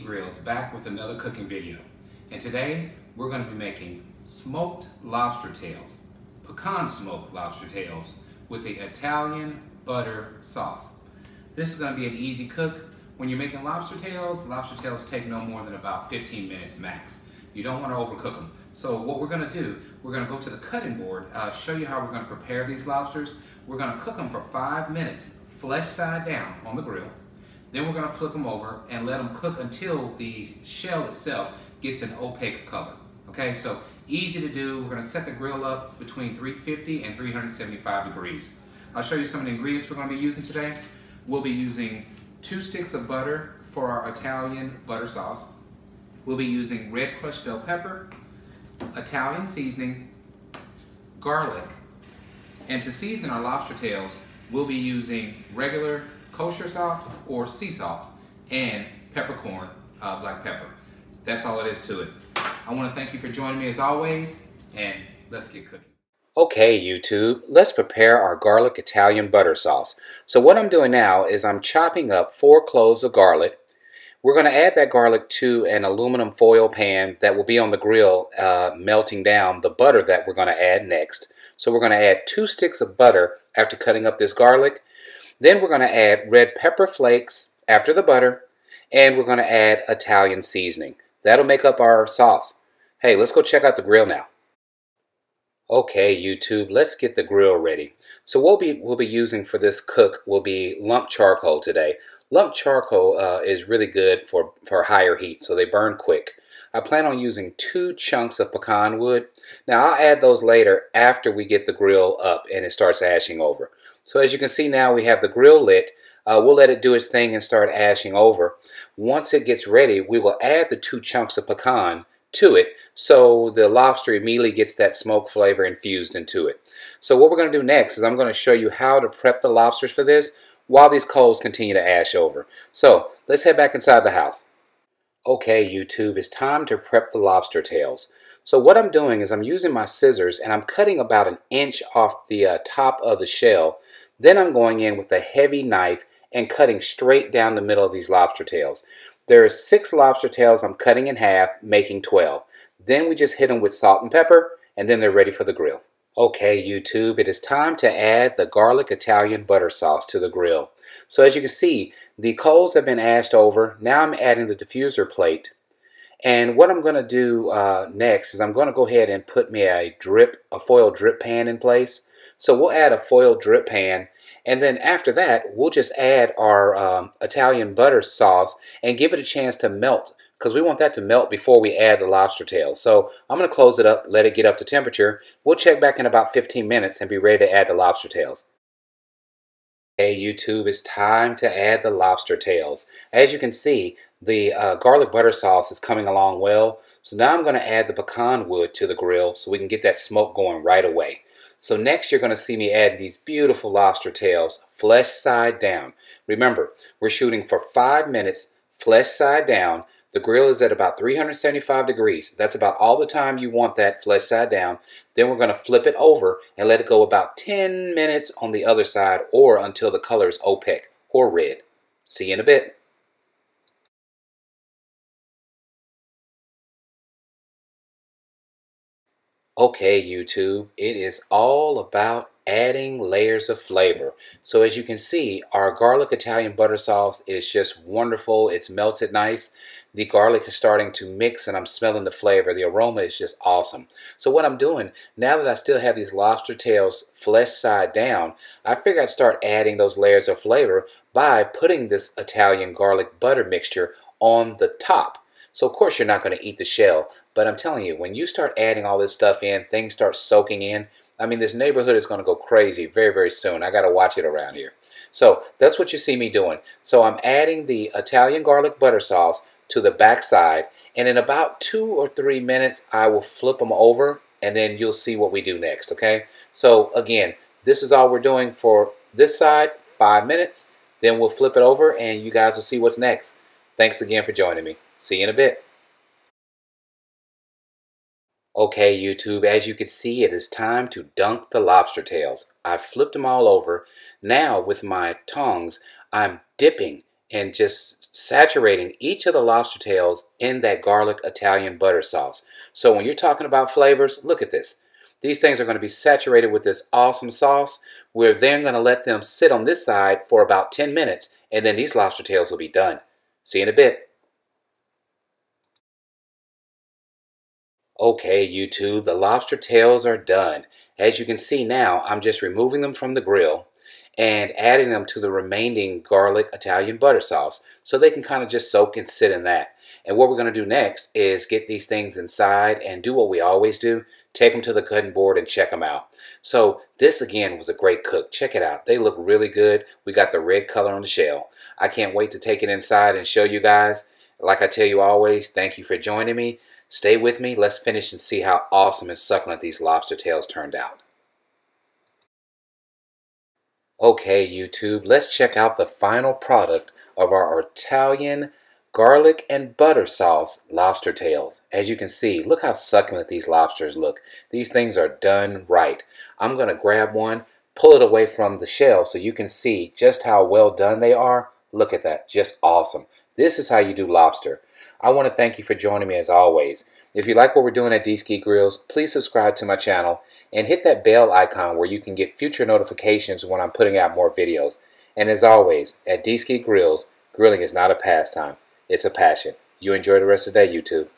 Grillz back with another cooking video. And today we're going to be making smoked lobster tails, pecan smoked lobster tails with the Italian butter sauce. This is going to be an easy cook. When you're making lobster tails take no more than about 15 minutes max. You don't want to overcook them. So what we're going to do, we're going to go to the cutting board, show you how we're going to prepare these lobsters. We're going to cook them for 5 minutes, flesh side down on the grill. Then we're going to flip them over and let them cook until the shell itself gets an opaque color. Okay, so easy to do. We're going to set the grill up between 350 and 375 degrees. I'll show you some of the ingredients we're going to be using today. We'll be using 2 sticks of butter for our Italian butter sauce. We'll be using red crushed bell pepper, Italian seasoning, garlic, and to season our lobster tails, we'll be using regular kosher salt or sea salt and peppercorn, black pepper. That's all it is to it. I want to thank you for joining me as always, and let's get cooking. Okay, YouTube, let's prepare our garlic Italian butter sauce. So what I'm doing now is I'm chopping up 4 cloves of garlic. We're going to add that garlic to an aluminum foil pan that will be on the grill, melting down the butter that we're going to add next. So we're going to add 2 sticks of butter after cutting up this garlic. Then we're going to add red pepper flakes after the butter, and we're going to add Italian seasoning. That'll make up our sauce. Hey, let's go check out the grill now. Okay, YouTube, let's get the grill ready. So what we'll be using for this cook will be lump charcoal today. Lump charcoal is really good for higher heat, so they burn quick. I plan on using 2 chunks of pecan wood. Now I'll add those later after we get the grill up and it starts ashing over. So as you can see now, we have the grill lit. We'll let it do its thing and start ashing over. Once it gets ready, we will add the 2 chunks of pecan to it so the lobster immediately gets that smoke flavor infused into it. So what we're going to do next is I'm going to show you how to prep the lobsters for this while these coals continue to ash over. So let's head back inside the house. Okay, YouTube, it's time to prep the lobster tails. So what I'm doing is I'm using my scissors and I'm cutting about 1 inch off the top of the shell. Then I'm going in with a heavy knife and cutting straight down the middle of these lobster tails. There are 6 lobster tails I'm cutting in half, making 12. Then we just hit them with salt and pepper, and then they're ready for the grill. Okay, YouTube, it is time to add the garlic Italian butter sauce to the grill. So as you can see, the coals have been ashed over. Now I'm adding the diffuser plate. And what I'm going to do next is I'm going to go ahead and put me a foil drip pan in place. So we'll add a foil drip pan, and then after that we'll just add our Italian butter sauce and give it a chance to melt, because we want that to melt before we add the lobster tails. So I'm going to close it up, let it get up to temperature. We'll check back in about 15 minutes and be ready to add the lobster tails. Okay, YouTube, it's time to add the lobster tails. As you can see, the garlic butter sauce is coming along well. So now I'm going to add the pecan wood to the grill so we can get that smoke going right away. So next you're going to see me add these beautiful lobster tails, flesh side down. Remember, we're shooting for 5 minutes, flesh side down. The grill is at about 375 degrees. That's about all the time you want that flesh side down. Then we're going to flip it over and let it go about 10 minutes on the other side, or until the color is opaque or red. See you in a bit. Okay, YouTube, it is all about adding layers of flavor. So as you can see, our garlic Italian butter sauce is just wonderful. It's melted nice. The garlic is starting to mix and I'm smelling the flavor. The aroma is just awesome. So what I'm doing, now that I still have these lobster tails flesh side down, I figured I'd start adding those layers of flavor by putting this Italian garlic butter mixture on the top. So of course you're not going to eat the shell, but I'm telling you, when you start adding all this stuff in, things start soaking in. I mean, this neighborhood is going to go crazy very, very soon. I got to watch it around here. So that's what you see me doing. So I'm adding the Italian garlic butter sauce to the back side, and in about 2 or 3 minutes I will flip them over, and then you'll see what we do next. Okay, so again, this is all we're doing for this side, 5 minutes. Then we'll flip it over and you guys will see what's next. Thanks again for joining me. See you in a bit. Okay, YouTube, as you can see, it is time to dunk the lobster tails. I've flipped them all over. Now with my tongs, I'm dipping and just saturating each of the lobster tails in that garlic Italian butter sauce. So when you're talking about flavors, look at this. These things are going to be saturated with this awesome sauce. We're then going to let them sit on this side for about 10 minutes, and then these lobster tails will be done. See you in a bit. Okay, YouTube, the lobster tails are done. As you can see now, I'm just removing them from the grill and adding them to the remaining garlic Italian butter sauce so they can kind of just soak and sit in that. And what we're going to do next is get these things inside and do what we always do, take them to the cutting board and check them out. So this again was a great cook. Check it out. They look really good. We got the red color on the shell. I can't wait to take it inside and show you guys. Like I tell you always, thank you for joining me. Stay with me. Let's finish and see how awesome and succulent these lobster tails turned out. Okay, YouTube, let's check out the final product of our Italian garlic and butter sauce lobster tails. As you can see, look how succulent these lobsters look. These things are done right. I'm going to grab one, pull it away from the shell so you can see just how well done they are. Look at that, just awesome. This is how you do lobster. I want to thank you for joining me as always. If you like what we're doing at D-Ski Grillz, please subscribe to my channel and hit that bell icon where you can get future notifications when I'm putting out more videos. And as always, at D-Ski Grillz, grilling is not a pastime, it's a passion. You enjoy the rest of the day, YouTube.